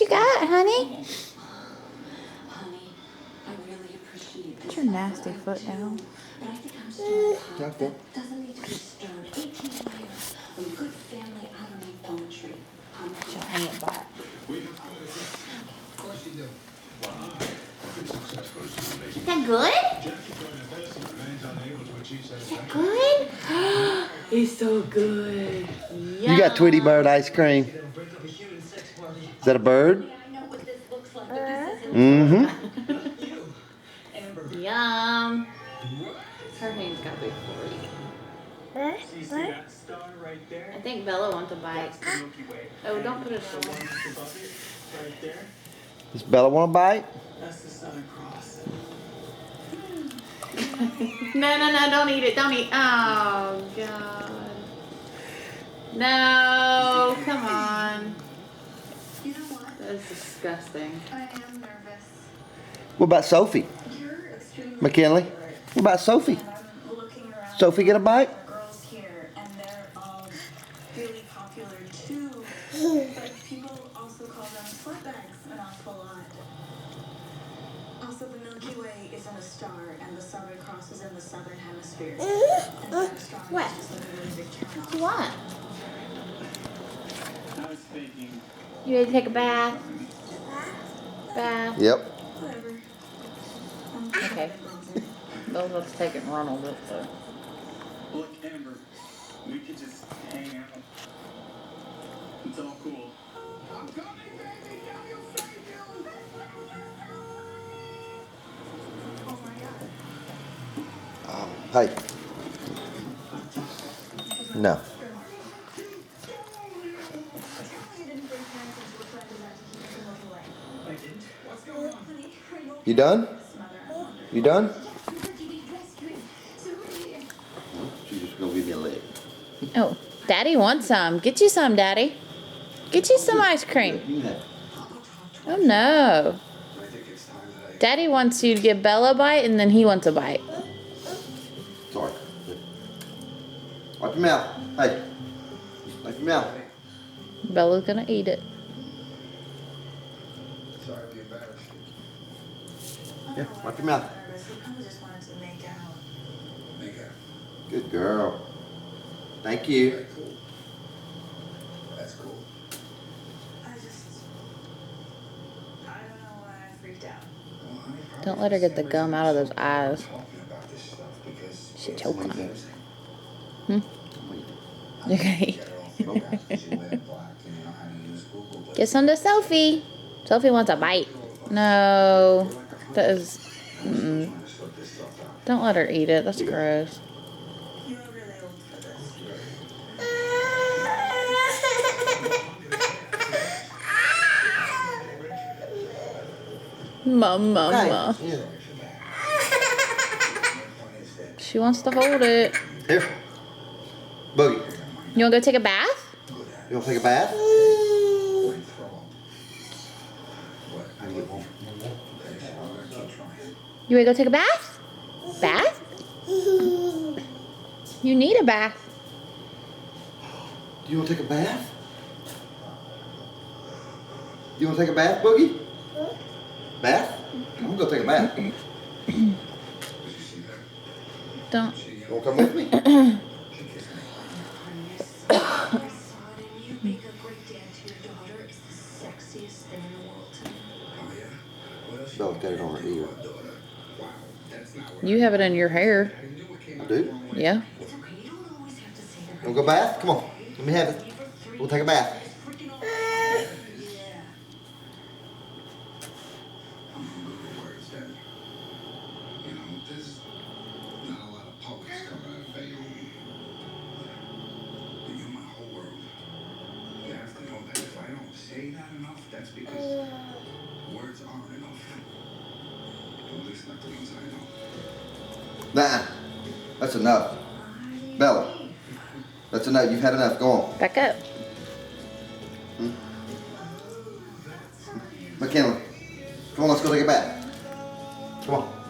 you got, honey? Honey, I really appreciate this. Put your nasty foot down. But I think I'm still a child that doesn't need to be stirred. 18 years of good family honorary poetry. She'll hang it back. Of course you do. Is that good? Is that good? It's so good. You got Tweety Bird ice cream. Is that a bird? Yeah, I know what this looks like, but this isn't. Mm-hmm. Yum. Her hand's got big for you. See that star right there? I think Bella wants a bite. That's the Milky Way. Oh, don't put it The on. one that's above it, right there, Does Bella want a bite? that's the Southern Cross. No, don't eat it. Don't eat. Oh, God. No, come on. You know what? That's disgusting. I am nervous. What about Sophie? You're extremely McKinley? popular, What about Sophie? and I'm looking around. Sophie get a bite? at the girls here, and they're all really popular too. But people also call them slutbags an awful lot. Also, the Milky Way isn't a star, and the Southern Cross is in the Southern Hemisphere. And that astronomy What? is just a really big turn What do you want? I was thinking, You ready to take a bath? Bath? Yep. Whatever. Okay. Those let's take it and run a little bit. look, Amber, we could just hang out. It's all cool. I'm coming, baby. Now you'll save you. Oh my God. Hey. No. I didn't. What's going on? You done? You done? She's just gonna give me a leg. Oh, Daddy wants some. Get you some, Daddy. Get you some ice cream. You have. Oh, no. Daddy wants you to give Bella a bite, and then he wants a bite. Sorry. Wipe your mouth. Hey. Wipe your mouth. Bella's gonna eat it. Sorry to be embarrassed. Yeah, wipe your mouth. We kind of just wanted to make out. Make out. Good girl. Thank you. Very cool. That's cool. I don't know why I freaked out. Well, honey, probably Don't let her get the gum out of those eyes. talking about this stuff because She it's choke on only it. those- Okay. Get it all figured out 'cause you wear black and you know how to use Google, but- Get some to Sophie. Sophie wants a bite. No. That is... Mm-mm. Trying to sort this stuff out. Don't let her eat it. That's gross. You're really old for this. Mama. Yeah. She wants to hold it. Here. Boogie. You wanna go take a bath? You wanna take a bath? You wanna go take a bath? Bath? You need a bath. Do you wanna take a bath? You wanna take a bath, Boogie? Bath? I'm gonna go take a bath. Don't. You wanna come with me? You make a great dad to your daughter. It's the sexiest thing in the world to me. Bella's got it on her ear. You have it in your hair. I do. Yeah. It's okay. You don't always have to say that. Wanna go bath? Come on. Let me have it. We'll take a bath. Freaking awesome. Yeah. I'm gonna go to words that, you know, there's not a lot of poets coming to Bay. But you're my whole world. You have to know that if I don't say that enough, that's because words aren't enough. At least not the ones I know. Nah. That's enough. Bella. That's enough. You've had enough. Go on. Back up. McKinley. Come on, let's go take a bath. Come on.